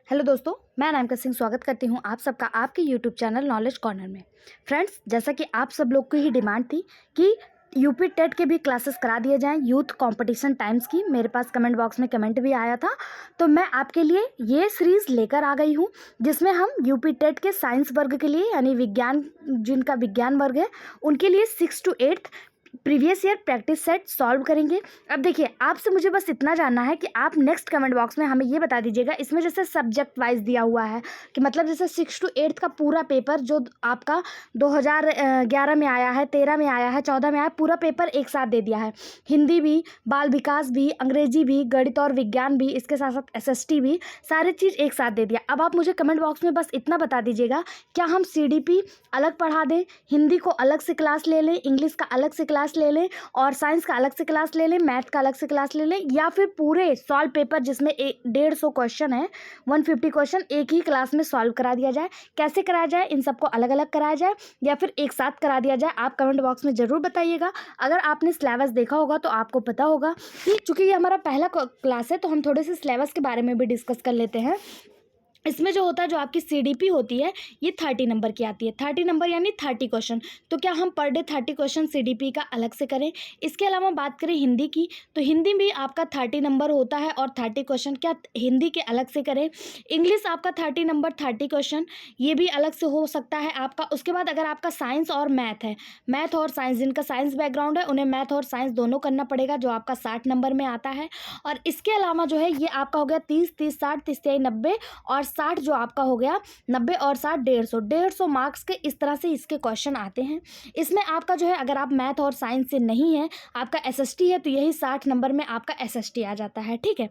Hello दोस्तों, मैं अनामिका सिंह स्वागत करती हूँ आप सबका आपके यूट्यूब चैनल नॉलेज कॉर्नर में। फ्रेंड्स, जैसा कि आप सब लोग की ही डिमांड थी कि यूपी टेट के भी क्लासेस करा दिए जाएं यूथ कंपटीशन टाइम्स की, मेरे पास कमेंट बॉक्स में कमेंट भी आया था, तो मैं आपके लिए ये सीरीज़ लेकर आ गई हूँ जिसमें हम यूपी टेट के साइंस वर्ग के लिए यानी विज्ञान, जिनका विज्ञान वर्ग है उनके लिए 6 to 8 previous year practice set solve करेंगे। अब देखिए, आपसे मुझे बस इतना जानना है कि आप नेक्स्ट कमेंट बॉक्स में हमें ये बता दीजिएगा, इसमें जैसे सब्जेक्ट वाइज दिया हुआ है कि मतलब जैसे 6 to 8 का पूरा पेपर जो आपका 2011 में आया है, 13 में आया है, 14 में आया, पूरा पेपर एक साथ दे दिया है। हिंदी भी, बाल विकास भी, अंग्रेजी भी, गणित और विज्ञान भी, इसके साथ साथ एसएसटी भी, सारी चीज़ एक साथ दे दिया। अब आप मुझे कमेंट बॉक्स में बस इतना बता दीजिएगा, क्या हम सीडीपी अलग पढ़ा दें, हिंदी को अलग से क्लास ले लें, इंग्लिश का अलग से क्लास ले लें और साइंस का अलग से क्लास ले लें, मैथ का अलग से क्लास ले लें, या फिर पूरे सॉल्व पेपर जिसमें 150 क्वेश्चन है, 150 क्वेश्चन एक ही क्लास में सॉल्व करा दिया जाए। कैसे कराया जाए, इन सबको अलग अलग कराया जाए या फिर एक साथ करा दिया जाए, आप कमेंट बॉक्स में ज़रूर बताइएगा। अगर आपने सिलेबस देखा होगा तो आपको पता होगा कि चूँकि ये हमारा पहला क्लास है तो हम थोड़े से सिलेबस के बारे में भी डिस्कस कर लेते हैं। इसमें जो होता है, जो आपकी सीडीपी होती है, ये 30 नंबर की आती है। 30 नंबर यानी 30 क्वेश्चन। तो क्या हम पर डे 30 क्वेश्चन सीडीपी का अलग से करें? इसके अलावा बात करें हिंदी की, तो हिंदी भी आपका 30 नंबर होता है और 30 क्वेश्चन क्या हिंदी के अलग से करें? इंग्लिश आपका 30 नंबर 30 क्वेश्चन, ये भी अलग से हो सकता है आपका। उसके बाद अगर आपका साइंस और मैथ है, मैथ और साइंस, जिनका साइंस बैकग्राउंड है उन्हें मैथ और साइंस दोनों करना पड़ेगा, जो आपका 60 नंबर में आता है। और इसके अलावा जो है ये आपका हो गया 30, 30, 60, 30, 90 और 60, जो आपका हो गया 90 और 60 150 मार्क्स के, इस तरह से इसके क्वेश्चन आते हैं। इसमें आपका जो है, अगर आप मैथ और साइंस से नहीं है, आपका एसएसटी है, तो यही 60 नंबर में आपका एसएसटी आ जाता है। ठीक है,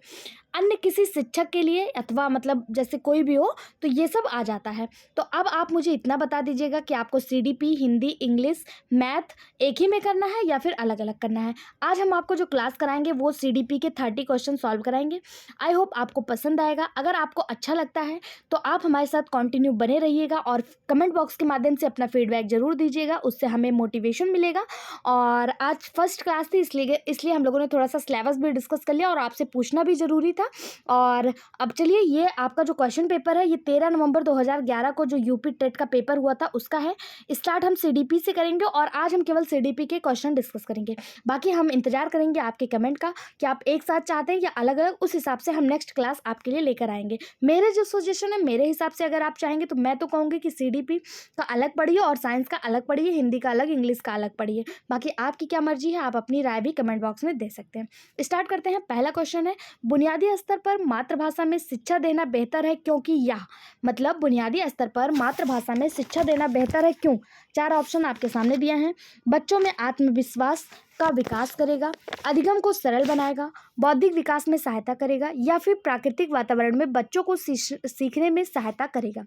अन्य किसी शिक्षक के लिए अथवा मतलब जैसे कोई भी हो तो ये सब आ जाता है। तो अब आप मुझे इतना बता दीजिएगा कि आपको सीडीपी, हिंदी, इंग्लिश, मैथ एक ही में करना है या फिर अलग अलग करना है। आज हम आपको जो क्लास कराएंगे वो सीडीपी के 30 क्वेश्चन सॉल्व कराएंगे। आई होप आपको पसंद आएगा। अगर आपको अच्छा लगता है तो आप हमारे साथ कंटिन्यू बने रहिएगा और कमेंट बॉक्स के माध्यम से अपना फीडबैक ज़रूर दीजिएगा, उससे हमें मोटिवेशन मिलेगा। और आज फर्स्ट क्लास थी, इसलिए हम लोगों ने थोड़ा सा सिलेबस भी डिस्कस कर लिया और आपसे पूछना भी ज़रूरी था। और अब चलिए, ये आपका जो क्वेश्चन पेपर है, ये 13 नवंबर 2011 को जो यूपी टेट का पेपर हुआ था उसका है। स्टार्ट हम सीडीपी से करेंगे और आज हम केवल सीडीपी के क्वेश्चन डिस्कस करेंगे। बाकी हम इंतजार करेंगे आपके कमेंट का कि आप एक साथ चाहते हैं या अलग अलग, उस हिसाब से हम नेक्स्ट क्लास आपके लिए लेकर आएंगे। मेरे जो सजेशन है, मेरे हिसाब से अगर आप चाहेंगे तो मैं तो कहूँगी कि सीडीपी का अलग पढ़िए और साइंस का अलग पढ़िए, हिंदी का अलग, इंग्लिश का अलग पढ़िए। बाकी आपकी क्या मर्जी है, आप अपनी राय भी कमेंट बॉक्स में दे सकते हैं। स्टार्ट करते हैं। पहला क्वेश्चन है, बुनियादी स्तर पर मातृभाषा में शिक्षा देना बेहतर है क्योंकि यह, मतलब बुनियादी स्तर पर मातृभाषा में शिक्षा देना बेहतर है क्यों? 4 ऑप्शन आपके सामने दिए हैं। बच्चों में आत्मविश्वास का विकास करेगा, अधिगम को सरल बनाएगा, बौद्धिक विकास में सहायता करेगा, या फिर प्राकृतिक वातावरण में बच्चों को सीखने में सहायता करेगा।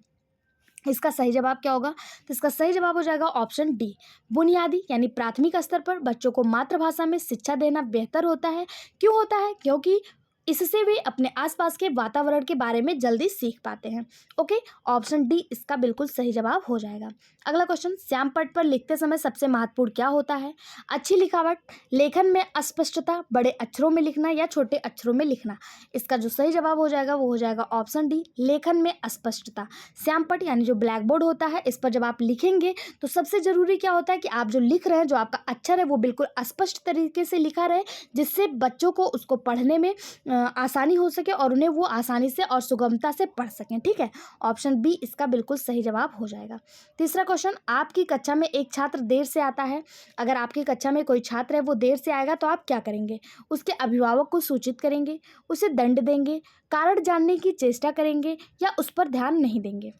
इसका सही जवाब क्या होगा? तो इसका सही जवाब हो जाएगा ऑप्शन डी, बुनियादी यानी प्राथमिक स्तर पर बच्चों को मातृभाषा में शिक्षा देना बेहतर होता है। क्यों होता है? क्योंकि इससे वे अपने आसपास के वातावरण के बारे में जल्दी सीख पाते हैं। ओके, ऑप्शन डी इसका बिल्कुल सही जवाब हो जाएगा। अगला क्वेश्चन, श्याम पट्ट पर लिखते समय सबसे महत्वपूर्ण क्या होता है? अच्छी लिखावट, लेखन में अस्पष्टता, बड़े अक्षरों में लिखना या छोटे अक्षरों में लिखना। इसका जो सही जवाब हो जाएगा वो हो जाएगा ऑप्शन डी, लेखन में अस्पष्टता। श्याम पट्ट यानी जो ब्लैक बोर्ड होता है, इस पर जब आप लिखेंगे तो सबसे जरूरी क्या होता है कि आप जो लिख रहे हैं, जो आपका अक्षर है वो बिल्कुल स्पष्ट तरीके से लिखा रहे, जिससे बच्चों को उसको पढ़ने में आसानी हो सके और उन्हें वो आसानी से और सुगमता से पढ़ सकें। ठीक है, ऑप्शन बी इसका बिल्कुल सही जवाब हो जाएगा। तीसरा क्वेश्चन, आपकी कक्षा में एक छात्र देर से आता है। अगर आपकी कक्षा में कोई छात्र है वो देर से आएगा तो आप क्या करेंगे? उसके अभिभावक को सूचित करेंगे, उसे दंड देंगे, कारण जानने की चेष्टा करेंगे या उस पर ध्यान नहीं देंगे?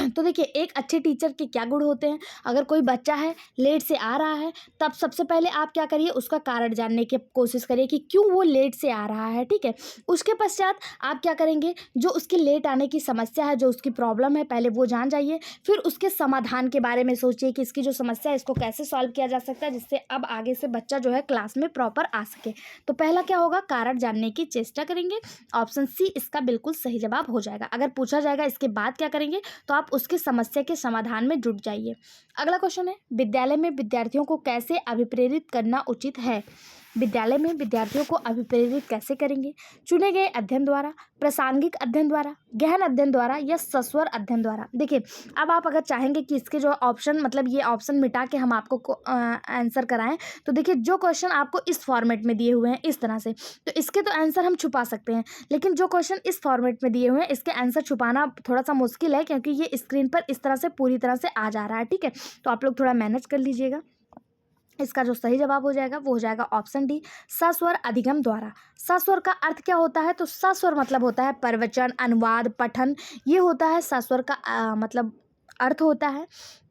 तो देखिए, एक अच्छे टीचर के क्या गुण होते हैं? अगर कोई बच्चा है लेट से आ रहा है, तब सबसे पहले आप क्या करिए, उसका कारण जानने की कोशिश करिए कि क्यों वो लेट से आ रहा है। ठीक है, उसके पश्चात आप क्या करेंगे, जो उसकी लेट आने की समस्या है, जो उसकी प्रॉब्लम है, पहले वो जान जाइए। फिर उसके समाधान के बारे में सोचिए कि इसकी जो समस्या है इसको कैसे सॉल्व किया जा सकता है, जिससे अब आगे से बच्चा जो है क्लास में प्रॉपर आ सके। तो पहला क्या होगा, कारण जानने की चेष्टा करेंगे। ऑप्शन सी इसका बिल्कुल सही जवाब हो जाएगा। अगर पूछा जाएगा इसके बाद क्या करेंगे, तो आप उसकी समस्या के समाधान में जुट जाइए। अगला क्वेश्चन है, विद्यालय में विद्यार्थियों को कैसे अभिप्रेरित करना उचित है? विद्यालय में विद्यार्थियों को अभिप्रेरित कैसे करेंगे? चुने गए अध्ययन द्वारा, प्रासंगिक अध्ययन द्वारा, गहन अध्ययन द्वारा या सस्वर अध्ययन द्वारा। देखिए, अब आप अगर चाहेंगे कि इसके जो ऑप्शन मतलब ये ऑप्शन मिटा के हम आपको आंसर कराएं, तो देखिए जो क्वेश्चन आपको इस फॉर्मेट में दिए हुए हैं इस तरह से, तो इसके तो आंसर हम छुपा सकते हैं, लेकिन जो क्वेश्चन इस फॉर्मेट में दिए हुए हैं इसके आंसर छुपाना थोड़ा सा मुश्किल है, क्योंकि ये स्क्रीन पर इस तरह से पूरी तरह से आ जा रहा है। ठीक है, तो आप लोग थोड़ा मैनेज कर लीजिएगा। इसका जो सही जवाब हो जाएगा वो हो जाएगा ऑप्शन डी, सस्वर अधिगम द्वारा। सस्वर का अर्थ क्या होता है? तो सस्वर मतलब होता है प्रवचन, अनुवाद, पठन, ये होता है सस्वर का मतलब अर्थ होता है।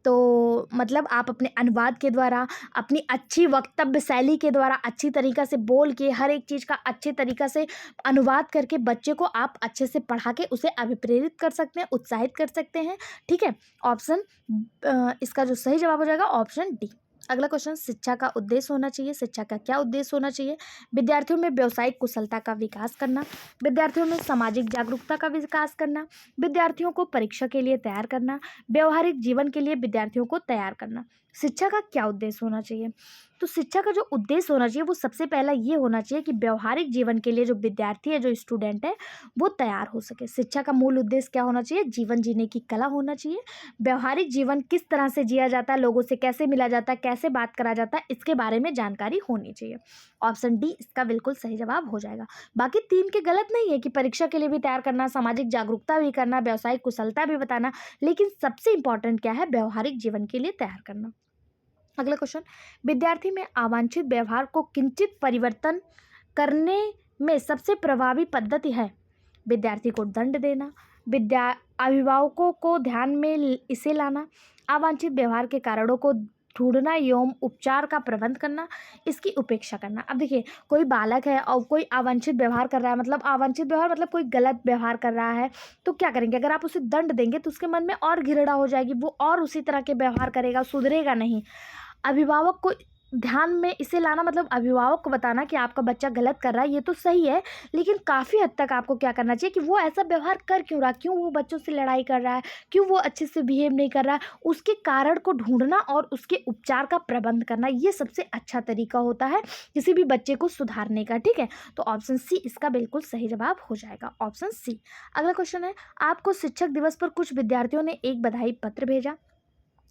तो मतलब आप अपने अनुवाद के द्वारा, अपनी अच्छी वक्तव्य शैली के द्वारा, अच्छी तरीक़ा से बोल के, हर एक चीज़ का अच्छे तरीक़ा से अनुवाद करके बच्चे को आप अच्छे से पढ़ा के उसे अभिप्रेरित कर सकते हैं, उत्साहित कर सकते हैं। ठीक है, ऑप्शन इसका जो सही जवाब हो जाएगा ऑप्शन डी। अगला क्वेश्चन, शिक्षा का उद्देश्य होना चाहिए। शिक्षा का क्या उद्देश्य होना चाहिए? विद्यार्थियों में व्यावसायिक कुशलता का विकास करना, विद्यार्थियों में सामाजिक जागरूकता का विकास करना, विद्यार्थियों को परीक्षा के लिए तैयार करना, व्यवहारिक जीवन के लिए विद्यार्थियों को तैयार करना। शिक्षा का क्या उद्देश्य होना चाहिए? तो शिक्षा का जो उद्देश्य होना चाहिए वो सबसे पहला ये होना चाहिए कि व्यवहारिक जीवन के लिए जो विद्यार्थी है, जो स्टूडेंट है, वो तैयार हो सके। शिक्षा का मूल उद्देश्य क्या होना चाहिए? जीवन जीने की कला होना चाहिए। व्यवहारिक जीवन किस तरह से जिया जाता है, लोगों से कैसे मिला जाता है, कैसे बात करा जाता है, इसके बारे में जानकारी होनी चाहिए। ऑप्शन डी इसका बिल्कुल सही जवाब हो जाएगा। बाकी तीन के गलत नहीं है कि परीक्षा के लिए भी तैयार करना, सामाजिक जागरूकता भी करना, व्यावसायिक कुशलता भी बताना, लेकिन सबसे इंपॉर्टेंट क्या है? व्यवहारिक जीवन के लिए तैयार करना। अगला क्वेश्चन, विद्यार्थी में अवांछित व्यवहार को किंचित परिवर्तन करने में सबसे प्रभावी पद्धति है? विद्यार्थी को दंड देना, अभिभावकों को ध्यान में इसे लाना, अवांछित व्यवहार के कारणों को ढूंढना एवं उपचार का प्रबंध करना, इसकी उपेक्षा करना। अब देखिए, कोई बालक है और कोई अवांछित व्यवहार कर रहा है, मतलब अवांछित व्यवहार मतलब कोई गलत व्यवहार कर रहा है, तो क्या करेंगे? अगर आप उसे दंड देंगे तो उसके मन में और घृणा हो जाएगी, वो और उसी तरह के व्यवहार करेगा, सुधरेगा नहीं। अभिभावक को ध्यान में इसे लाना मतलब अभिभावक को बताना कि आपका बच्चा गलत कर रहा है, ये तो सही है, लेकिन काफ़ी हद तक आपको क्या करना चाहिए कि वो ऐसा व्यवहार कर क्यों रहा है, क्यों वो बच्चों से लड़ाई कर रहा है, क्यों वो अच्छे से बिहेव नहीं कर रहा है, उसके कारण को ढूंढना और उसके उपचार का प्रबंध करना, ये सबसे अच्छा तरीका होता है किसी भी बच्चे को सुधारने का। ठीक है, तो ऑप्शन सी इसका बिल्कुल सही जवाब हो जाएगा, ऑप्शन सी। अगला क्वेश्चन है, आपको शिक्षक दिवस पर कुछ विद्यार्थियों ने एक बधाई पत्र भेजा,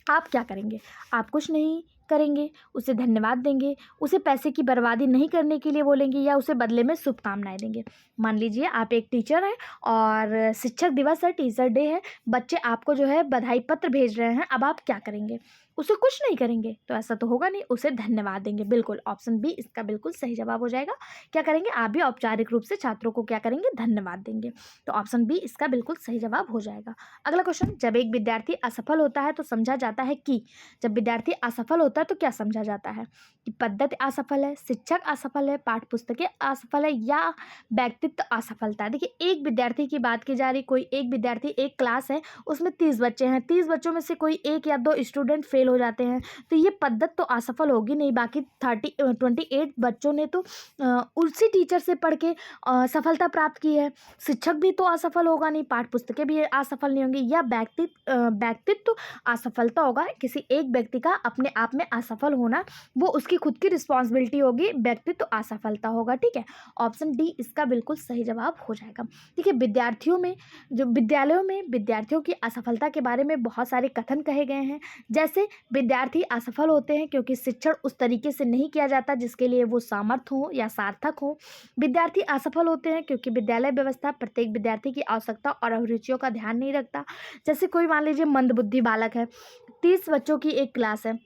आप क्या करेंगे? आप कुछ नहीं करेंगे, उसे धन्यवाद देंगे, उसे पैसे की बर्बादी नहीं करने के लिए बोलेंगे, या उसे बदले में शुभकामनाएं देंगे। मान लीजिए आप एक टीचर हैं और शिक्षक दिवस है, टीचर डे है, बच्चे आपको जो है बधाई पत्र भेज रहे हैं, अब आप क्या करेंगे? उसे कुछ नहीं करेंगे? तो ऐसा तो होगा नहीं, उसे धन्यवाद देंगे। बिल्कुल, ऑप्शन बी इसका बिल्कुल सही जवाब हो जाएगा। क्या करेंगे? आप भी औपचारिक रूप से छात्रों को क्या करेंगे? धन्यवाद देंगे। तो ऑप्शन बी इसका बिल्कुल सही जवाब हो जाएगा। अगला क्वेश्चन, जब एक विद्यार्थी असफल होता है तो समझा जाता है कि, जब विद्यार्थी असफल होता है तो क्या समझा जाता है? कि पद्धति असफल है, शिक्षक असफल है, पाठ्य पुस्तकें असफल है, या व्यक्तित्व असफलता है। देखिए, एक विद्यार्थी की बात की जा रही, कोई एक विद्यार्थी, एक क्लास है, उसमें 30 बच्चे हैं, 30 बच्चों में से कोई एक या दो स्टूडेंट फेल हो जाते हैं, तो ये पद्धति तो असफल होगी नहीं। बाकी 28 बच्चों ने तो उसी टीचर से पढ़ के सफलता प्राप्त की है। शिक्षक भी तो असफल होगा नहीं, पाठ्य पुस्तकें भी असफल नहीं होंगी, या व्यक्तित्व असफलता होगा। किसी एक व्यक्ति का अपने आप में असफल होना, वो उसकी खुद की रिस्पॉन्सिबिलिटी होगी, व्यक्तित्व असफलता होगा। ठीक है, ऑप्शन डी इसका बिल्कुल सही जवाब हो जाएगा। देखिए, विद्यालयों में विद्यार्थियों की असफलता के बारे में बहुत सारे कथन कहे गए हैं, जैसे विद्यार्थी असफल होते हैं क्योंकि शिक्षण उस तरीके से नहीं किया जाता जिसके लिए वो सामर्थ हो या सार्थक हो। विद्यार्थी असफल होते हैं क्योंकि विद्यालय व्यवस्था प्रत्येक विद्यार्थी की आवश्यकता और अभिरुचियों का ध्यान नहीं रखता। जैसे कोई मान लीजिए मंदबुद्धि बालक है, 30 बच्चों की एक क्लास है,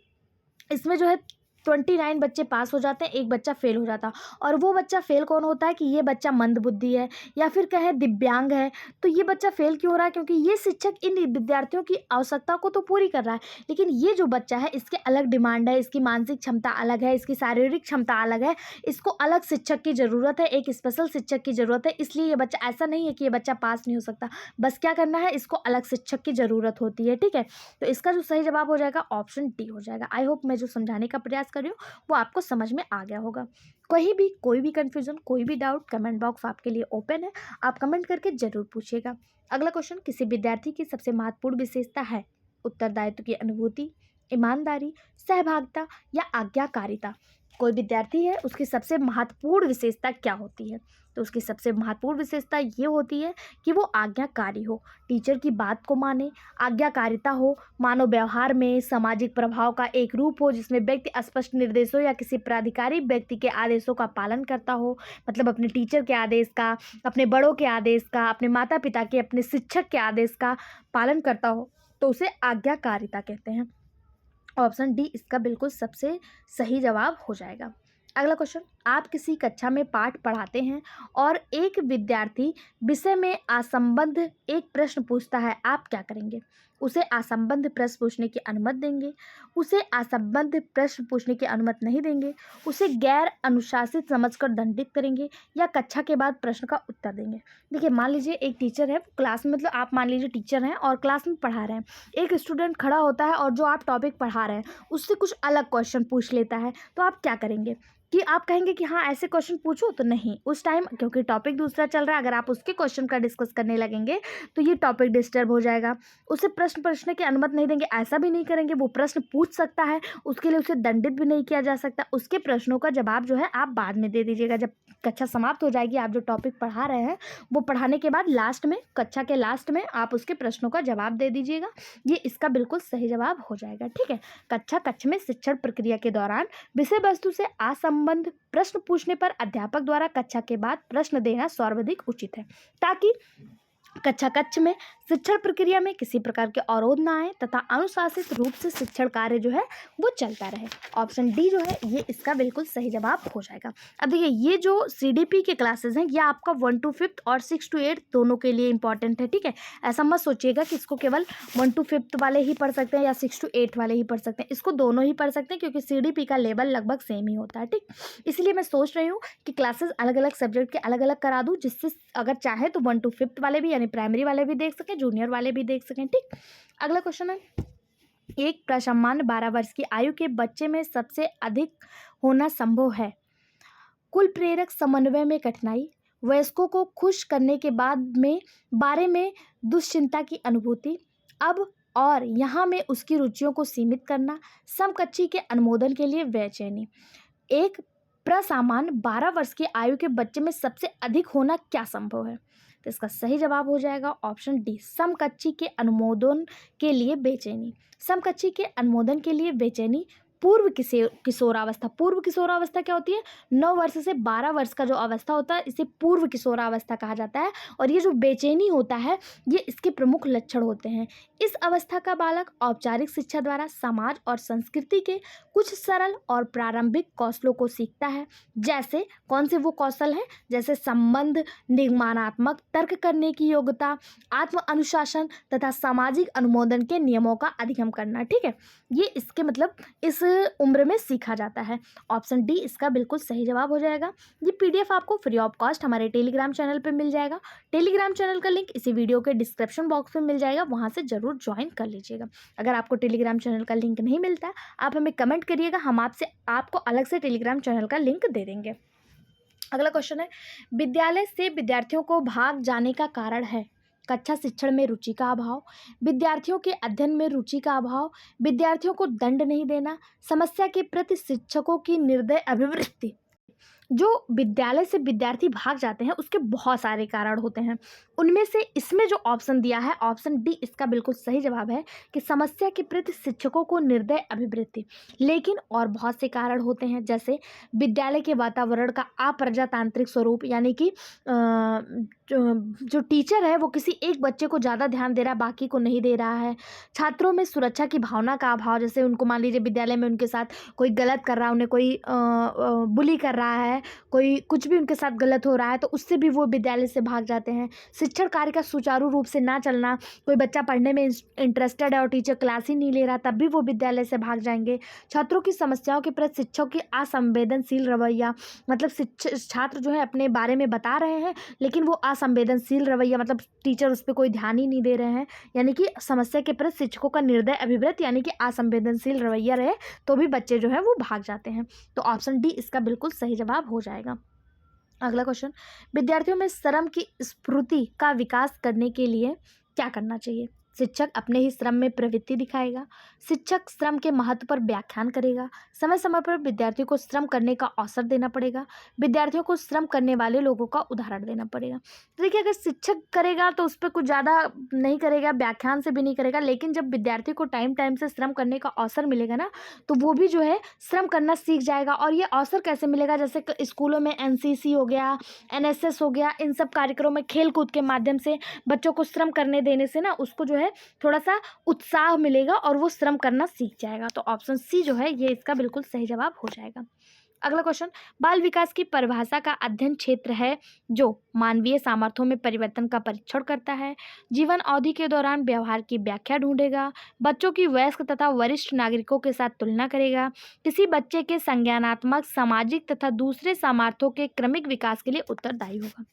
इसमें जो है 29 बच्चे पास हो जाते हैं, एक बच्चा फेल हो जाता, और वो बच्चा फेल कौन होता है? कि ये बच्चा मंदबुद्धि है, या फिर कहें दिव्यांग है। तो ये बच्चा फेल क्यों हो रहा है? क्योंकि ये शिक्षक इन विद्यार्थियों की आवश्यकता को तो पूरी कर रहा है, लेकिन ये जो बच्चा है इसके अलग डिमांड है, इसकी मानसिक क्षमता अलग है, इसकी शारीरिक क्षमता अलग है, इसको अलग शिक्षक की ज़रूरत है, एक स्पेशल शिक्षक की ज़रूरत है। इसलिए ये बच्चा, ऐसा नहीं है कि ये बच्चा पास नहीं हो सकता, बस क्या करना है, इसको अलग शिक्षक की ज़रूरत होती है। ठीक है, तो इसका जो सही जवाब हो जाएगा ऑप्शन डी हो जाएगा। आई होप मैं जो समझाने का प्रयास कर रही हूँ वो आपको समझ में आ गया होगा। कोई भी कन्फ्यूजन, कोई भी डाउट, कमेंट बॉक्स आपके लिए ओपन है, आप कमेंट करके जरूर पूछिएगा। अगला क्वेश्चन, किसी विद्यार्थी की सबसे महत्वपूर्ण विशेषता है? उत्तरदायित्व की अनुभूति, ईमानदारी, सहभागिता या आज्ञाकारिता। कोई विद्यार्थी है उसकी सबसे महत्वपूर्ण विशेषता क्या होती है? तो उसकी सबसे महत्वपूर्ण विशेषता ये होती है कि वो आज्ञाकारी हो, टीचर की बात को माने, आज्ञाकारिता हो, मानव व्यवहार में सामाजिक प्रभाव का एक रूप हो जिसमें व्यक्ति स्पष्ट निर्देशों या किसी प्राधिकारी व्यक्ति के आदेशों का पालन करता हो। मतलब अपने टीचर के आदेश का, अपने बड़ों के आदेश का, अपने माता पिता के, अपने शिक्षक के आदेश का पालन करता हो, तो उसे आज्ञाकारिता कहते हैं। ऑप्शन डी इसका बिल्कुल सबसे सही जवाब हो जाएगा। अगला क्वेश्चन, आप किसी कक्षा में पाठ पढ़ाते हैं और एक विद्यार्थी विषय में असंबद्ध एक प्रश्न पूछता है, आप क्या करेंगे? उसे असंबद्ध प्रश्न पूछने की अनुमति देंगे, उसे असंबद्ध प्रश्न पूछने की अनुमति नहीं देंगे, उसे गैर अनुशासित समझकर दंडित करेंगे या कक्षा के बाद प्रश्न का उत्तर देंगे? देखिए, मान लीजिए एक टीचर है क्लास में, मतलब आप मान लीजिए टीचर हैं और क्लास में पढ़ा रहे हैं, एक स्टूडेंट खड़ा होता है और जो आप टॉपिक पढ़ा रहे हैं उससे कुछ अलग क्वेश्चन पूछ लेता है, तो आप क्या करेंगे? कि आप कहेंगे कि हाँ ऐसे क्वेश्चन पूछो? तो नहीं, उस टाइम क्योंकि टॉपिक दूसरा चल रहा है, अगर आप उसके क्वेश्चन का डिस्कस करने लगेंगे तो ये टॉपिक डिस्टर्ब हो जाएगा। उसे प्रश्न पूछने की अनुमति नहीं देंगे, ऐसा भी नहीं करेंगे, वो प्रश्न पूछ सकता है, उसके लिए उसे दंडित भी नहीं किया जा सकता। उसके प्रश्नों का जवाब जो है आप बाद में दे दीजिएगा, जब कक्षा समाप्त हो जाएगी, आप जो टॉपिक पढ़ा रहे हैं वो पढ़ाने के बाद लास्ट में, कक्षा के लास्ट में आप उसके प्रश्नों का जवाब दे दीजिएगा। ये इसका बिल्कुल सही जवाब हो जाएगा। ठीक है, कक्षा में शिक्षण प्रक्रिया के दौरान विषय वस्तु से असंबद्ध प्रश्न पूछने पर अध्यापक द्वारा कक्षा के बाद प्रश्न देना सर्वाधिक उचित है, ताकि कक्षा में शिक्षण प्रक्रिया में किसी प्रकार के अवरोध ना आए तथा अनुशासित रूप से शिक्षण कार्य जो है वो चलता रहे। ऑप्शन डी जो है ये इसका बिल्कुल सही जवाब हो जाएगा। अब देखिए, ये जो CDP के क्लासेस हैं ये आपका 1 to 5th और 6 to 8 दोनों के लिए इंपॉर्टेंट है। ठीक है, ऐसा मत सोचिएगा कि इसको केवल 1 to 5th वाले ही पढ़ सकते हैं या 6 to 8 वाले ही पढ़ सकते हैं, इसको दोनों ही पढ़ सकते हैं क्योंकि CDP का लेवल लगभग सेम ही होता है। ठीक, इसलिए मैं सोच रही हूँ कि क्लासेस अलग अलग सब्जेक्ट के अलग अलग करा दूँ, जिससे अगर चाहे तो 1 to 5th वाले भी, यानी प्राइमरी वाले भी देख सकें, जूनियर वाले भी देख सकें। ठीक, अगला क्वेश्चन है, एक प्रसमान्य 12 वर्ष की आयु के बच्चे में सबसे अधिक होना संभव है? कुल प्रेरक समन्वय में कठिनाई, वयस्कों को खुश करने के बारे में दुश्चिंता की अनुभूति, अब और यहाँ में उसकी रुचियों को सीमित करना, समकक्षी के अनुमोदन के लिए बेचैनी। एक प्रसामान्य 12 वर्ष की आयु के बच्चे में सबसे अधिक होना क्या संभव है? तो इसका सही जवाब हो जाएगा ऑप्शन डी, समकक्षी के अनुमोदन के लिए बेचैनी। समकक्षी के अनुमोदन के लिए बेचैनी पूर्व किशोरावस्था। पूर्व किशोरावस्था क्या होती है? 9 वर्ष से 12 वर्ष का जो अवस्था होता है इसे पूर्व किशोरावस्था कहा जाता है, और ये जो बेचैनी होता है ये इसके प्रमुख लक्षण होते हैं। इस अवस्था का बालक औपचारिक शिक्षा द्वारा समाज और संस्कृति के कुछ सरल और प्रारंभिक कौशलों को सीखता है। जैसे कौन से वो कौशल हैं? जैसे संबंध निर्माणात्मक, तर्क करने की योग्यता, आत्म अनुशासन तथा सामाजिक अनुमोदन के नियमों का अधिगम करना। ठीक है, ये इसके मतलब इस उम्र में सीखा जाता है। ऑप्शन डी इसका बिल्कुल सही जवाब हो जाएगा। ये PDF आपको फ्री ऑफ कॉस्ट हमारे टेलीग्राम चैनल पे मिल जाएगा। टेलीग्राम चैनल का लिंक इसी वीडियो के डिस्क्रिप्शन बॉक्स में मिल जाएगा, वहाँ से ज़रूर ज्वाइन कर लीजिएगा। अगर आपको टेलीग्राम चैनल का लिंक नहीं मिलता, आप हमें कमेंट करिएगा, हम आपको अलग से टेलीग्राम चैनल का लिंक दे देंगे। अगला क्वेश्चन है, विद्यालय से विद्यार्थियों को भाग जाने का कारण है? कक्षा शिक्षण में रुचि का अभाव, विद्यार्थियों के अध्ययन में रुचि का अभाव, विद्यार्थियों को दंड नहीं देना, समस्या के प्रति शिक्षकों की निर्दय अभिवृत्ति। जो विद्यालय से विद्यार्थी भाग जाते हैं उसके बहुत सारे कारण होते हैं, उनमें से इसमें जो ऑप्शन दिया है ऑप्शन डी इसका बिल्कुल सही जवाब है कि समस्या के प्रति शिक्षकों को निर्दय अभिवृत्ति। लेकिन और बहुत से कारण होते हैं, जैसे विद्यालय के वातावरण का अप्रजातांत्रिक स्वरूप, यानी कि जो टीचर है वो किसी एक बच्चे को ज़्यादा ध्यान दे रहा है, बाकी को नहीं दे रहा है। छात्रों में सुरक्षा की भावना का अभाव, जैसे उनको मान लीजिए विद्यालय में उनके साथ कोई गलत कर रहा है, उन्हें कोई बुली कर रहा है, कोई कुछ भी उनके साथ गलत हो रहा है तो उससे भी वो विद्यालय से भाग जाते हैं। शिक्षण कार्य का सुचारू रूप से ना चलना, कोई बच्चा पढ़ने में इंटरेस्टेड है और टीचर क्लास ही नहीं ले रहा, तब भी वो विद्यालय से भाग जाएंगे। छात्रों की समस्याओं के प्रति शिक्षकों की असंवेदनशील रवैया, मतलब छात्र जो है अपने बारे में बता रहे हैं लेकिन वो असंवेदनशील रवैया, मतलब टीचर उस पर कोई ध्यान ही नहीं दे रहे हैं, यानी कि समस्या के प्रति शिक्षकों का निर्दय अभिवृत्ति यानी कि असंवेदनशील रवैया रहे तो भी बच्चे जो है वो भाग जाते हैं। तो ऑप्शन डी इसका बिल्कुल सही जवाब हो जाएगा। अगला क्वेश्चन, विद्यार्थियों में शर्म की स्फूर्ति का विकास करने के लिए क्या करना चाहिए? शिक्षक अपने ही श्रम में प्रवृत्ति दिखाएगा। शिक्षक श्रम के महत्व पर व्याख्यान करेगा। समय समय पर विद्यार्थियों को श्रम करने का अवसर देना पड़ेगा। विद्यार्थियों को श्रम करने वाले लोगों का उदाहरण देना पड़ेगा। तो देखिए, अगर शिक्षक करेगा तो उस पर कुछ ज़्यादा नहीं करेगा, व्याख्यान से भी नहीं करेगा, लेकिन जब विद्यार्थी को टाइम टाइम से श्रम करने का अवसर मिलेगा ना, तो वो भी जो है श्रम करना सीख जाएगा। और ये अवसर कैसे मिलेगा? जैसे स्कूलों में एनसीसी हो गया, एनएसएस हो गया, इन सब कार्यक्रमों में खेल कूद के माध्यम से बच्चों को श्रम करने देने से ना उसको जो है थोड़ा सा उत्साह मिलेगा और वो श्रम करना सीख जाएगा। तो ऑप्शन सी जो है ये इसका बिल्कुल सही जवाब हो जाएगा। अगला क्वेश्चन, बाल विकास की परिभाषा का अध्ययन क्षेत्र है जो मानवीय सामर्थ्यों में परिवर्तन का परीक्षण करता है, जीवन अवधि के दौरान व्यवहार की व्याख्या ढूंढेगा, बच्चों की वयस्क तथा वरिष्ठ नागरिकों के साथ तुलना करेगा, किसी बच्चे के संज्ञानात्मक, सामाजिक तथा दूसरे सामर्थ्यों के क्रमिक विकास के लिए उत्तरदायी होगा।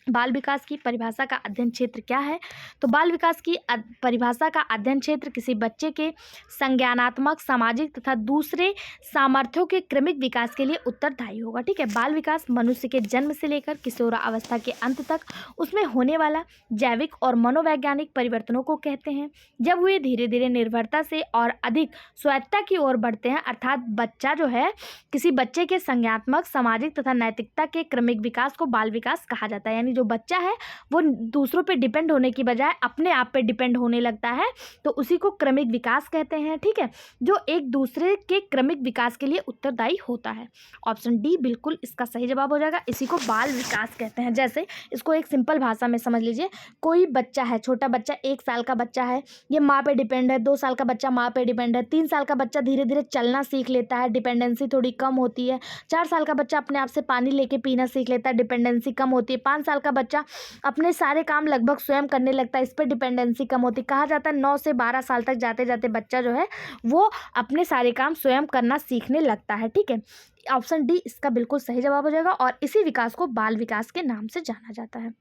बाल विकास की परिभाषा का अध्ययन क्षेत्र क्या है? तो बाल विकास की परिभाषा का अध्ययन क्षेत्र किसी बच्चे के संज्ञानात्मक, सामाजिक तथा दूसरे सामर्थ्यों के क्रमिक विकास के लिए उत्तरदायी होगा। ठीक है, बाल विकास मनुष्य के जन्म से लेकर किशोरावस्था के अंत तक उसमें होने वाला जैविक और मनोवैज्ञानिक परिवर्तनों को कहते हैं। जब वे धीरे धीरे निर्भरता से और अधिक स्वायत्तता की ओर बढ़ते हैं, अर्थात बच्चा जो है किसी बच्चे के संज्ञानात्मक, सामाजिक तथा नैतिकता के क्रमिक विकास को बाल विकास कहा जाता है। यानी जो बच्चा है वो दूसरों पे डिपेंड होने की बजाय अपने आप पे डिपेंड होने लगता है, तो उसी को क्रमिक विकास कहते हैं। ठीक है, जो एक दूसरे के क्रमिक विकास के लिए उत्तरदायी होता है। ऑप्शन डी बिल्कुल इसका सही जवाब हो जाएगा। इसी को बाल विकास कहते हैं। जैसे इसको एक सिंपल भाषा में समझ लीजिए, कोई बच्चा है, छोटा बच्चा, 1 साल का बच्चा है, ये माँ पे डिपेंड है, 2 साल का बच्चा माँ पे डिपेंड है, 3 साल का बच्चा धीरे धीरे चलना सीख लेता है, डिपेंडेंसी थोड़ी कम होती है, 4 साल का बच्चा अपने आप से पानी लेके पीना सीख लेता है, डिपेंडेंसी कम होती है, 5 साल का बच्चा अपने सारे काम लगभग स्वयं करने लगता है, इस पर डिपेंडेंसी कम होती है। कहा जाता है 9 से 12 साल तक जाते जाते बच्चा जो है वो अपने सारे काम स्वयं करना सीखने लगता है। ठीक है, ऑप्शन डी इसका बिल्कुल सही जवाब हो जाएगा और इसी विकास को बाल विकास के नाम से जाना जाता है।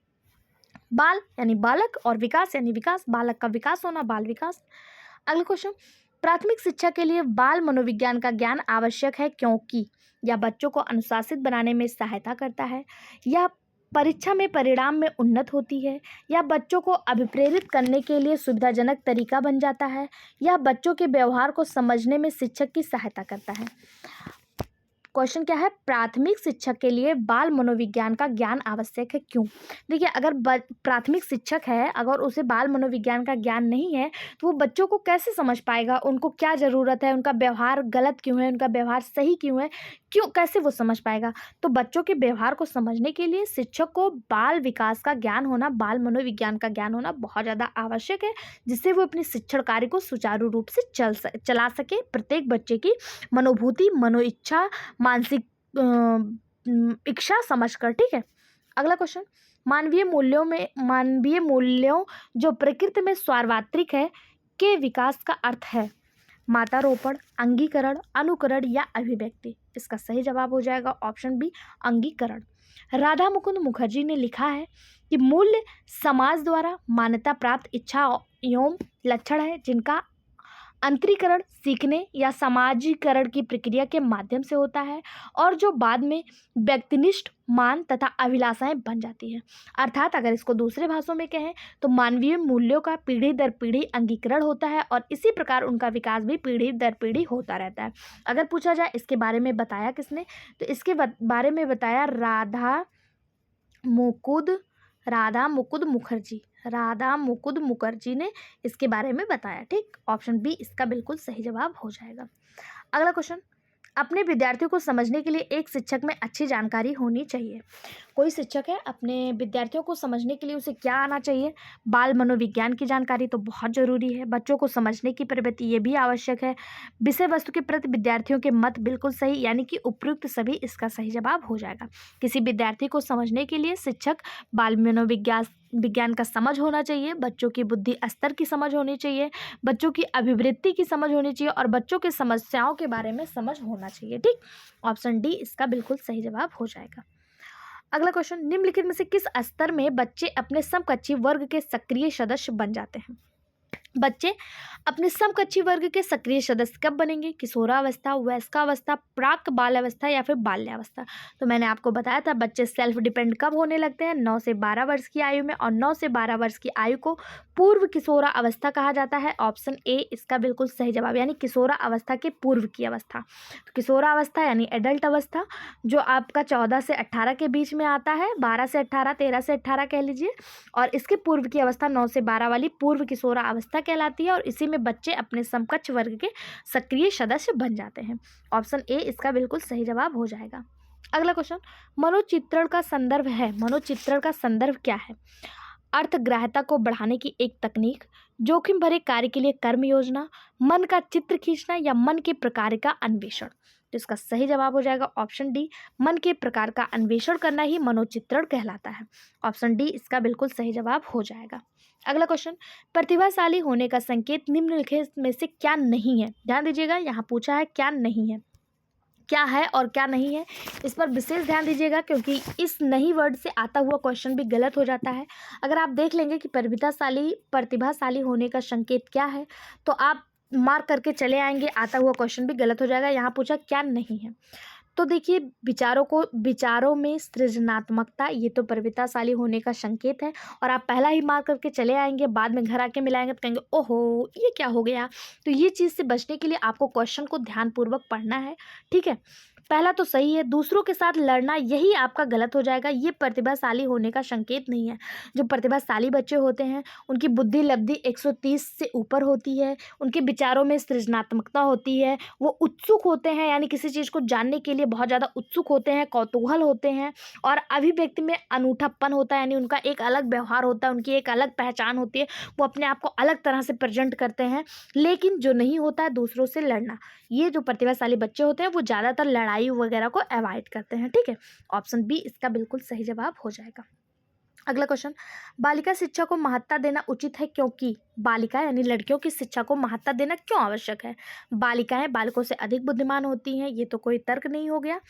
बाल यानी बालक और विकास यानी विकास, बालक का विकास होना, बाल विकास। अगला क्वेश्चन, प्राथमिक शिक्षा के लिए बाल मनोविज्ञान का ज्ञान आवश्यक है क्योंकि यह बच्चों को अनुशासित बनाने में सहायता करता है, या परीक्षा में परिणाम में उन्नत होती है, या बच्चों को अभिप्रेरित करने के लिए सुविधाजनक तरीका बन जाता है, या बच्चों के व्यवहार को समझने में शिक्षक की सहायता करता है। क्वेश्चन क्या है? प्राथमिक शिक्षक के लिए बाल मनोविज्ञान का ज्ञान आवश्यक है क्यों? देखिए, अगर प्राथमिक शिक्षक है, अगर उसे बाल मनोविज्ञान का ज्ञान नहीं है तो वो बच्चों को कैसे समझ पाएगा, उनको क्या ज़रूरत है, उनका व्यवहार गलत क्यों है, उनका व्यवहार सही क्यों है, क्यों, कैसे वो समझ पाएगा? तो बच्चों के व्यवहार को समझने के लिए शिक्षक को बाल विकास का ज्ञान होना, बाल मनोविज्ञान का ज्ञान होना बहुत ज़्यादा आवश्यक है, जिससे वो अपने शिक्षण कार्य को सुचारू रूप से चला सके, प्रत्येक बच्चे की मनोभूति, मनोइच्छा, मानसिक इच्छा समझकर। ठीक है, अगला क्वेश्चन, मानवीय मूल्यों जो प्रकृति में सार्वत्रिक है के विकास का अर्थ है मात्रारोपण, अंगीकरण, अनुकरण या अभिव्यक्ति। इसका सही जवाब हो जाएगा ऑप्शन बी, अंगीकरण। राधा मुकुंद मुखर्जी ने लिखा है कि मूल्य समाज द्वारा मान्यता प्राप्त इच्छा एवं लक्षण है जिनका अंतरीकरण सीखने या सामाजिकरण की प्रक्रिया के माध्यम से होता है और जो बाद में व्यक्तिनिष्ठ मान तथा अभिलाषाएं बन जाती हैं। अर्थात अगर इसको दूसरे भाषाओं में कहें तो मानवीय मूल्यों का पीढ़ी दर पीढ़ी अंगीकरण होता है और इसी प्रकार उनका विकास भी पीढ़ी दर पीढ़ी होता रहता है। अगर पूछा जाए इसके बारे में बताया किसने, तो इसके बारे में बताया राधा मुकुंद मुखर्जी ने इसके बारे में बताया। ठीक, ऑप्शन बी इसका बिल्कुल सही जवाब हो जाएगा। अगला क्वेश्चन, अपने विद्यार्थियों को समझने के लिए एक शिक्षक में अच्छी जानकारी होनी चाहिए। कोई शिक्षक है, अपने विद्यार्थियों को समझने के लिए उसे क्या आना चाहिए? बाल मनोविज्ञान की जानकारी तो बहुत ज़रूरी है, बच्चों को समझने की प्रवृत्ति ये भी आवश्यक है, विषय वस्तु के प्रति विद्यार्थियों के मत बिल्कुल सही, यानी कि उपयुक्त सभी इसका सही जवाब हो जाएगा। किसी विद्यार्थी को समझने के लिए शिक्षक बाल विज्ञान का समझ होना चाहिए, बच्चों की बुद्धि स्तर की समझ होनी चाहिए, बच्चों की अभिवृत्ति की समझ होनी चाहिए और बच्चों की समस्याओं के बारे में समझ होना चाहिए। ठीक, ऑप्शन डी इसका बिल्कुल सही जवाब हो जाएगा। अगला क्वेश्चन, निम्नलिखित में से किस स्तर में बच्चे अपने समकक्षी वर्ग के सक्रिय सदस्य बन जाते हैं? बच्चे अपने समकक्षी वर्ग के सक्रिय सदस्य कब बनेंगे? किशोरावस्था, वयस्कावस्था, प्राक बालावस्था या फिर बाल्यावस्था। तो मैंने आपको बताया था बच्चे सेल्फ डिपेंड कब होने लगते हैं? 9 से 12 वर्ष की आयु में, और 9 से 12 वर्ष की आयु को पूर्व किशोरावस्था कहा जाता है। ऑप्शन ए इसका बिल्कुल सही जवाब, यानी किशोरावस्था के पूर्व की अवस्था। तो किशोरावस्था यानी एडल्ट अवस्था, जो आपका 14 से 18 के बीच में आता है, 12 से 18, 13 से 18 कह लीजिए, और इसके पूर्व की अवस्था 9 से 12 वाली पूर्व किशोरावस्था कहलाती है, और इसी में बच्चे अपने समकक्ष वर्ग के सक्रिय सदस्य बन जाते हैं। ऑप्शन ए इसका बिल्कुल सही जवाब हो जाएगा। अगला क्वेश्चन, मनोचित्रण का संदर्भ है। मनोचित्रण का संदर्भ क्या है? अर्थग्राह्यता को बढ़ाने की एक तकनीक, जोखिम भरे कार्य के लिए कर्म योजना, मन का चित्र खींचना या मन के प्रकार का अन्वेषण। तो इसका सही जवाब हो जाएगा ऑप्शन डी, मन के प्रकार का अन्वेषण करना ही मनोचित्रण कहलाता है। ऑप्शन डी इसका बिल्कुल सही जवाब हो जाएगा। अगला क्वेश्चन, प्रतिभाशाली होने का संकेत निम्नलिखित में से क्या नहीं है? ध्यान दीजिएगा, यहाँ पूछा है क्या नहीं है, क्या है और क्या नहीं है, इस पर विशेष ध्यान दीजिएगा, क्योंकि इस नहीं वर्ड से आता हुआ क्वेश्चन भी गलत हो जाता है। अगर आप देख लेंगे कि प्रतिभाशाली होने का संकेत क्या है, तो आप मार्क करके चले आएंगे, आता हुआ क्वेश्चन भी गलत हो जाएगा। यहाँ पूछा क्या नहीं है, तो देखिए विचारों में सृजनात्मकता, ये तो प्रतिभाशाली होने का संकेत है, और आप पहला ही मार्क करके चले आएंगे, बाद में घर आके मिलाएंगे तो कहेंगे ओहो ये क्या हो गया। तो ये चीज़ से बचने के लिए आपको क्वेश्चन को ध्यानपूर्वक पढ़ना है, ठीक है। पहला तो सही है, दूसरों के साथ लड़ना यही आपका गलत हो जाएगा, ये प्रतिभाशाली होने का संकेत नहीं है। जो प्रतिभाशाली बच्चे होते हैं उनकी बुद्धि लब्धि 130 से ऊपर होती है, उनके विचारों में सृजनात्मकता होती है, वो उत्सुक होते हैं, यानी किसी चीज़ को जानने के लिए बहुत ज़्यादा उत्सुक होते हैं, कौतूहल होते हैं, और अभिव्यक्ति में अनूठापन होता है, यानी उनका एक अलग व्यवहार होता है, उनकी एक अलग पहचान होती है, वो अपने आप को अलग तरह से प्रेजेंट करते हैं। लेकिन जो नहीं होता है दूसरों से लड़ना, ये जो प्रतिभाशाली बच्चे होते हैं वो ज़्यादातर लड़ाई वगैरह को अवॉइड करते हैं, ठीक है। ऑप्शन बी इसका बिल्कुल सही जवाब हो जाएगा। अगला क्वेश्चन, बालिका शिक्षा को महत्ता देना उचित है क्योंकि? बालिका यानी लड़कियों की शिक्षा को महत्ता देना क्यों आवश्यक है? बालिकाएं बालकों से अधिक बुद्धिमान होती हैं, ये तो कोई तर्क नहीं हो गया।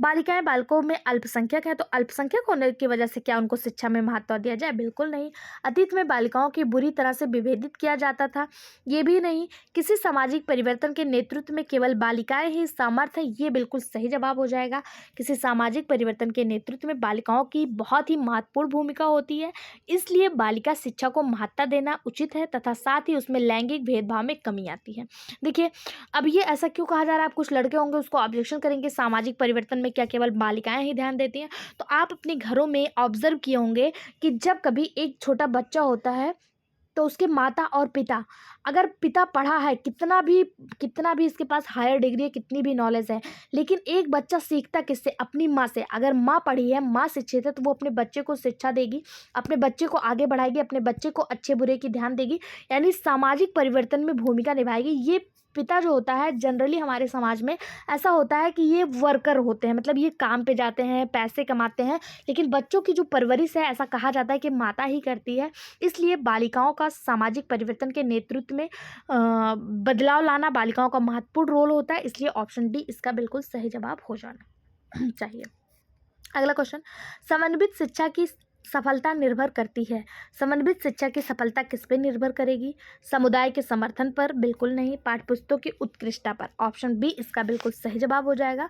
बालिकाएं बालकों में अल्पसंख्यक हैं, तो अल्पसंख्यक होने की वजह से क्या उनको शिक्षा में महत्व दिया जाए? बिल्कुल नहीं। अतीत में बालिकाओं की बुरी तरह से विभेदित किया जाता था, ये भी नहीं। किसी सामाजिक परिवर्तन के नेतृत्व में केवल बालिकाएं ही समर्थ है, ये बिल्कुल सही जवाब हो जाएगा। किसी सामाजिक परिवर्तन के नेतृत्व में बालिकाओं की बहुत ही महत्वपूर्ण भूमिका होती है, इसलिए बालिका शिक्षा को महत्ता देना उचित है, तथा साथ ही उसमें लैंगिक भेदभाव में कमी आती है। देखिए, अब ये ऐसा क्यों कहा जा रहा है? आप कुछ लड़के होंगे उसको ऑब्जेक्शन करेंगे, सामाजिक परिवर्तन में क्या केवल बालिकाएं ही ध्यान देती हैं? तो आप अपने घरों में ऑब्जर्व किए होंगे कि जब कभी एक छोटा बच्चा होता है तो उसके माता और पिता, अगर पिता पढ़ा है, कितना भी इसके पास हायर डिग्री है, कितनी भी नॉलेज है, लेकिन एक बच्चा सीखता किससे? अपनी माँ से। अगर माँ पढ़ी है, माँ शिक्षित है, तो वो अपने बच्चे को शिक्षा देगी, अपने बच्चे को आगे बढ़ाएगी, अपने बच्चे को अच्छे बुरे की ध्यान देगी, यानी सामाजिक परिवर्तन में भूमिका निभाएगी। ये पिता जो होता है, जनरली हमारे समाज में ऐसा होता है कि ये वर्कर होते हैं, मतलब ये काम पे जाते हैं, पैसे कमाते हैं, लेकिन बच्चों की जो परवरिश है ऐसा कहा जाता है कि माता ही करती है। इसलिए बालिकाओं का सामाजिक परिवर्तन के नेतृत्व में बदलाव लाना बालिकाओं का महत्वपूर्ण रोल होता है, इसलिए ऑप्शन डी इसका बिल्कुल सही जवाब हो जाना चाहिए। अगला क्वेश्चन, समन्वित शिक्षा की सफलता निर्भर करती है। समन्वित शिक्षा की सफलता किस पे निर्भर करेगी? समुदाय के समर्थन पर? बिल्कुल नहीं। पाठ्यपुस्तकों की उत्कृष्टता पर? ऑप्शन बी इसका बिल्कुल सही जवाब हो जाएगा।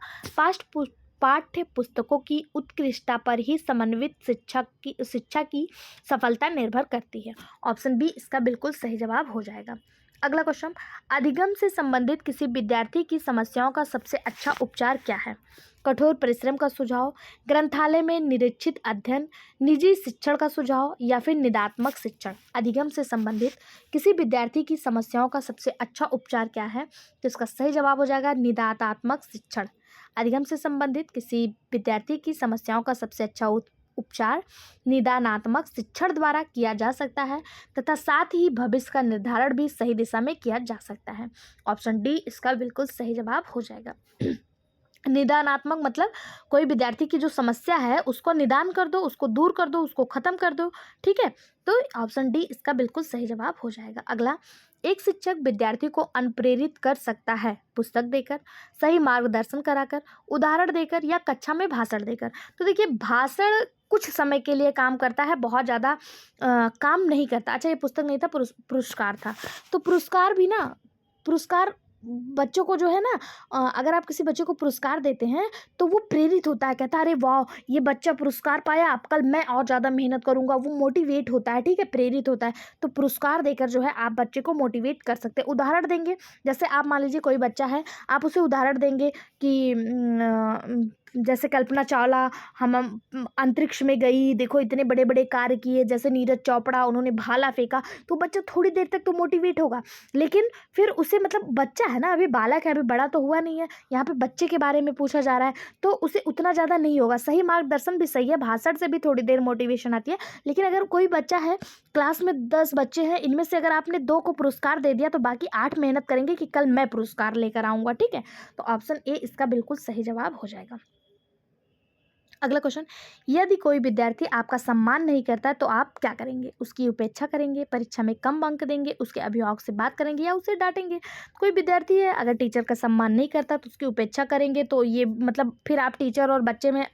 पाठ्य पुस्तकों की उत्कृष्टता पर ही समन्वित शिक्षा की सफलता निर्भर करती है। ऑप्शन बी इसका बिल्कुल सही जवाब हो जाएगा। अगला क्वेश्चन, अधिगम से संबंधित किसी विद्यार्थी की समस्याओं का सबसे अच्छा उपचार क्या है? कठोर परिश्रम का सुझाव, ग्रंथालय में निरीक्षित अध्ययन, निजी शिक्षण का सुझाव या फिर निदात्मक शिक्षण? अधिगम से संबंधित किसी विद्यार्थी की समस्याओं का सबसे अच्छा उपचार क्या है? तो इसका सही जवाब हो जाएगा निदात्मक शिक्षण। अधिगम से संबंधित किसी विद्यार्थी की समस्याओं का सबसे अच्छा उपचार निदानात्मक शिक्षण द्वारा किया जा सकता है, तथा साथ ही भविष्य का निर्धारण भी सही दिशा में किया जा सकता है। ऑप्शन डी इसका बिल्कुल सही जवाब हो जाएगा। निदानात्मक मतलब कोई विद्यार्थी की जो समस्या है उसको निदान कर दो, उसको दूर कर दो, उसको खत्म कर दो, ठीक है। तो ऑप्शन डी इसका बिल्कुल सही जवाब हो जाएगा। अगला, एक शिक्षक विद्यार्थी को अनुप्रेरित कर सकता है पुस्तक देकर, सही मार्गदर्शन कराकर, उदाहरण देकर या कक्षा में भाषण देकर। तो देखिए, भाषण कुछ समय के लिए काम करता है, बहुत ज़्यादा काम नहीं करता। अच्छा, ये पुस्तक नहीं था, पुरस्कार था। तो पुरस्कार भी ना, पुरस्कार बच्चों को जो है ना, अगर आप किसी बच्चे को पुरस्कार देते हैं तो वो प्रेरित होता है, कहता है अरे वाह, ये बच्चा पुरस्कार पाया, अब कल मैं और ज़्यादा मेहनत करूँगा, वो मोटिवेट होता है, ठीक है, प्रेरित होता है। तो पुरस्कार देकर जो है आप बच्चे को मोटिवेट कर सकते हैं। उदाहरण देंगे, जैसे आप मान लीजिए कोई बच्चा है, आप उसे उदाहरण देंगे कि जैसे कल्पना चावला हम अंतरिक्ष में गई, देखो इतने बड़े बड़े कार्य किए, जैसे नीरज चोपड़ा उन्होंने भाला फेंका, तो बच्चा थोड़ी देर तक तो मोटिवेट होगा, लेकिन फिर उसे, मतलब बच्चा है ना, अभी बालक है, अभी बड़ा तो हुआ नहीं है, यहाँ पे बच्चे के बारे में पूछा जा रहा है, तो उसे उतना ज़्यादा नहीं होगा। सही मार्गदर्शन भी सही है, भाषण से भी थोड़ी देर मोटिवेशन आती है, लेकिन अगर कोई बच्चा है, क्लास में 10 बच्चे हैं, इनमें से अगर आपने 2 को पुरस्कार दे दिया तो बाकी 8 मेहनत करेंगे कि कल मैं पुरस्कार लेकर आऊँगा, ठीक है। तो ऑप्शन ए इसका बिल्कुल सही जवाब हो जाएगा। अगला क्वेश्चन, यदि कोई विद्यार्थी आपका सम्मान नहीं करता है तो आप क्या करेंगे? उसकी उपेक्षा करेंगे, परीक्षा में कम अंक देंगे, उसके अभिभावक से बात करेंगे या उसे डांटेंगे? कोई विद्यार्थी है, अगर टीचर का सम्मान नहीं करता तो उसकी उपेक्षा करेंगे, तो ये मतलब फिर आप टीचर और बच्चे में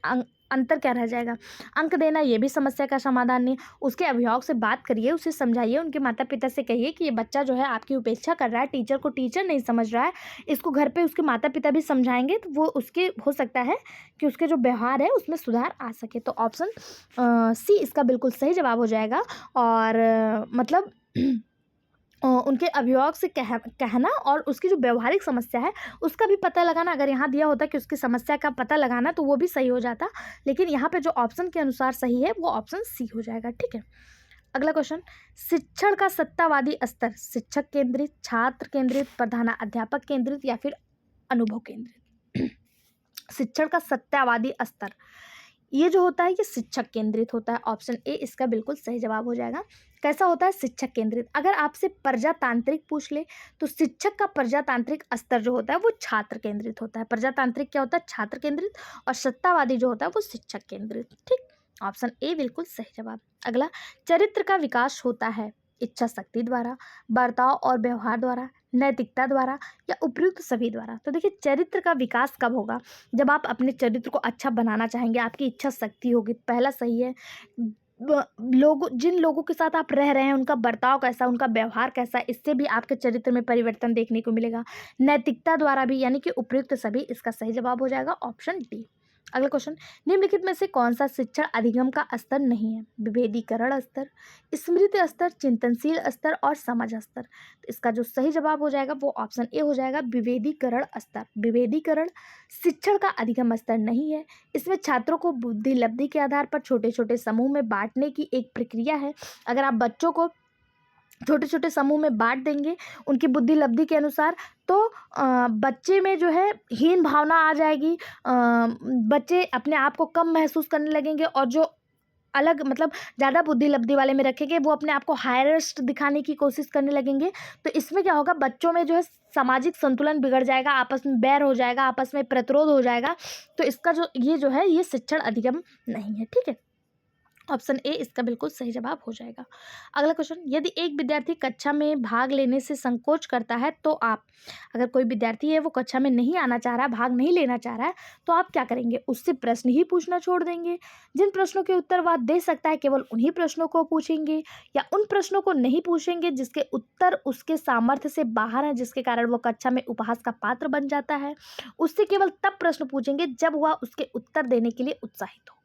अंतर क्या रह जाएगा? अंक देना ये भी समस्या का समाधान नहीं। उसके अभिभावक से बात करिए, उसे समझाइए, उनके माता पिता से कहिए कि ये बच्चा जो है आपकी उपेक्षा कर रहा है, टीचर को टीचर नहीं समझ रहा है, इसको घर पे उसके माता पिता भी समझाएंगे तो वो उसके हो सकता है कि उसके जो व्यवहार है उसमें सुधार आ सके। तो ऑप्शन सी इसका बिल्कुल सही जवाब हो जाएगा। और मतलब उनके अभिभावक से कहना और उसकी जो व्यवहारिक समस्या है उसका भी पता लगाना। अगर यहाँ दिया होता कि उसकी समस्या का पता लगाना तो वो भी सही हो जाता, लेकिन यहाँ पे जो ऑप्शन के अनुसार सही है वो ऑप्शन सी हो जाएगा, ठीक है। अगला क्वेश्चन, शिक्षण का सत्तावादी स्तर शिक्षक केंद्रित, छात्र केंद्रित, प्रधानाध्यापक केंद्रित या फिर अनुभव केंद्रित? शिक्षण का सत्तावादी स्तर ये जो होता है ये शिक्षक केंद्रित होता है। ऑप्शन ए इसका बिल्कुल सही जवाब हो जाएगा। कैसा होता है शिक्षक केंद्रित? अगर आपसे प्रजातांत्रिक पूछ ले तो शिक्षक का प्रजातांत्रिक स्तर जो होता है वो छात्र केंद्रित होता है। प्रजातांत्रिक क्या होता है? छात्र केंद्रित। और सत्तावादी जो होता है वो शिक्षक केंद्रित, ठीक। ऑप्शन ए बिल्कुल सही जवाब। अगला, चरित्र का विकास होता है इच्छा शक्ति द्वारा, बर्ताव और व्यवहार द्वारा, नैतिकता द्वारा या उपयुक्त सभी द्वारा? तो देखिए, चरित्र का विकास कब होगा? जब आप अपने चरित्र को अच्छा बनाना चाहेंगे, आपकी इच्छा शक्ति होगी, पहला सही है। जिन लोगों के साथ आप रह रहे हैं उनका बर्ताव कैसा, उनका व्यवहार कैसा, इससे भी आपके चरित्र में परिवर्तन देखने को मिलेगा। नैतिकता द्वारा भी, यानी कि उपयुक्त सभी, इसका सही जवाब हो जाएगा ऑप्शन डी। अगला क्वेश्चन, निम्नलिखित में से कौन सा शिक्षण अधिगम का स्तर नहीं है? विभेदीकरण स्तर, स्मृति स्तर, चिंतनशील स्तर और समझ स्तर। तो इसका जो सही जवाब हो जाएगा वो ऑप्शन ए हो जाएगा, विभेदीकरण स्तर। विभेदीकरण शिक्षण का अधिगम स्तर नहीं है। इसमें छात्रों को बुद्धि लब्धि के आधार पर छोटे छोटे समूह में बांटने की एक प्रक्रिया है। अगर आप बच्चों को छोटे छोटे समूह में बांट देंगे उनकी बुद्धि लब्धि के अनुसार, तो बच्चे में जो है हीन भावना आ जाएगी, बच्चे अपने आप को कम महसूस करने लगेंगे, और जो अलग मतलब ज़्यादा बुद्धि लब्धि वाले में रखेंगे वो अपने आप को हायरेस्ट दिखाने की कोशिश करने लगेंगे। तो इसमें क्या होगा, बच्चों में जो है सामाजिक संतुलन बिगड़ जाएगा, आपस में बैर हो जाएगा, आपस में प्रतिरोध हो जाएगा। तो इसका जो है ये शिक्षण अधिगम नहीं है, ठीक है। ऑप्शन ए इसका बिल्कुल सही जवाब हो जाएगा। अगला क्वेश्चन, यदि एक विद्यार्थी कक्षा में भाग लेने से संकोच करता है तो आप, अगर कोई विद्यार्थी है वो कक्षा में नहीं आना चाह रहा है, भाग नहीं लेना चाह रहा है, तो आप क्या करेंगे? उससे प्रश्न ही पूछना छोड़ देंगे? जिन प्रश्नों के उत्तर वह दे सकता है केवल उन्हीं प्रश्नों को पूछेंगे, या उन प्रश्नों को नहीं पूछेंगे जिसके उत्तर उसके सामर्थ्य से बाहर है, जिसके कारण वो कक्षा में उपहास का पात्र बन जाता है? उससे केवल तब प्रश्न पूछेंगे जब वह उसके उत्तर देने के लिए उत्साहित हो।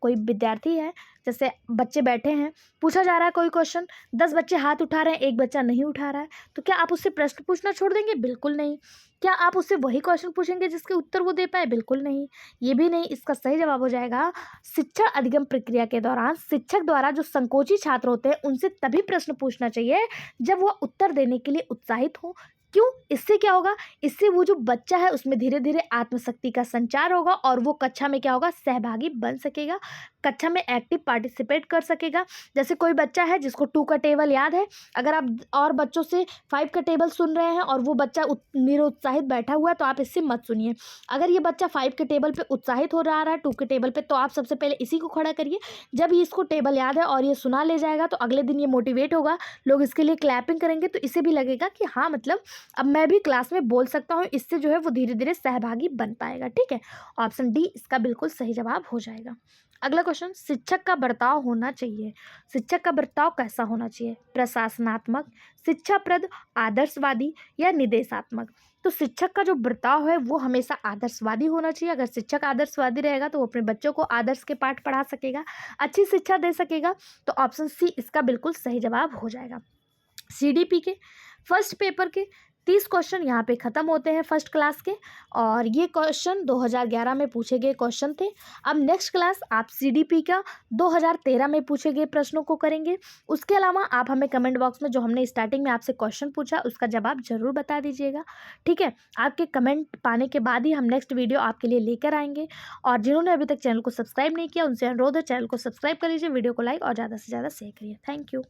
कोई विद्यार्थी है, जैसे बच्चे बैठे हैं, पूछा जा रहा है कोई क्वेश्चन, 10 बच्चे हाथ उठा रहे हैं, एक बच्चा नहीं उठा रहा है, तो क्या आप उससे प्रश्न पूछना छोड़ देंगे? बिल्कुल नहीं। क्या आप उससे वही क्वेश्चन पूछेंगे जिसके उत्तर वो दे पाए? बिल्कुल नहीं, ये भी नहीं। इसका सही जवाब हो जाएगा, शिक्षण अधिगम प्रक्रिया के दौरान शिक्षक द्वारा जो संकोची छात्र होते हैं उनसे तभी प्रश्न पूछना चाहिए जब वह उत्तर देने के लिए उत्साहित हो। क्यों? इससे क्या होगा, इससे वो जो बच्चा है उसमें धीरे धीरे आत्मशक्ति का संचार होगा और वो कक्षा में क्या होगा, सहभागी बन सकेगा, कक्षा में एक्टिव पार्टिसिपेट कर सकेगा। जैसे कोई बच्चा है जिसको 2 का टेबल याद है, अगर आप और बच्चों से 5 का टेबल सुन रहे हैं और वो बच्चा निरुत्साहित बैठा हुआ है तो आप इससे मत सुनिए। अगर ये बच्चा 5 के टेबल पे उत्साहित हो रहा है 2 के टेबल पे, तो आप सबसे पहले इसी को खड़ा करिए। जब ये इसको टेबल याद है और ये सुना ले जाएगा तो अगले दिन ये मोटिवेट होगा, लोग इसके लिए क्लैपिंग करेंगे, तो इसे भी लगेगा कि हाँ मतलब अब मैं भी क्लास में बोल सकता हूँ। इससे जो है वो धीरे धीरे सहभागी बन पाएगा, ठीक है। ऑप्शन डी इसका बिल्कुल सही जवाब हो जाएगा। अगला क्वेश्चन, शिक्षक का बर्ताव होना चाहिए, शिक्षक का बर्ताव कैसा होना चाहिए? प्रशासनात्मक, शिक्षाप्रद, आदर्शवादी या निर्देशात्मक? तो शिक्षक का जो बर्ताव है वो हमेशा आदर्शवादी होना चाहिए। अगर शिक्षक आदर्शवादी रहेगा तो वो अपने बच्चों को आदर्श के पाठ पढ़ा सकेगा, अच्छी शिक्षा दे सकेगा। तो ऑप्शन सी इसका बिल्कुल सही जवाब हो जाएगा। सीडीपी के फर्स्ट पेपर के 30 क्वेश्चन यहाँ पे ख़त्म होते हैं फर्स्ट क्लास के, और ये क्वेश्चन 2011 में पूछे गए क्वेश्चन थे। अब नेक्स्ट क्लास आप सीडीपी का 2013 में पूछे गए प्रश्नों को करेंगे। उसके अलावा आप हमें कमेंट बॉक्स में जो हमने स्टार्टिंग में आपसे क्वेश्चन पूछा उसका जवाब ज़रूर बता दीजिएगा, ठीक है। आपके कमेंट पाने के बाद ही हम नेक्स्ट वीडियो आपके लिए लेकर आएंगे। और जिन्होंने अभी तक चैनल को सब्सक्राइब नहीं किया उनसे अनुरोध है, चैनल को सब्सक्राइब कर लीजिए, वीडियो को लाइक और ज़्यादा से ज़्यादा शेयर करिए। Thank you.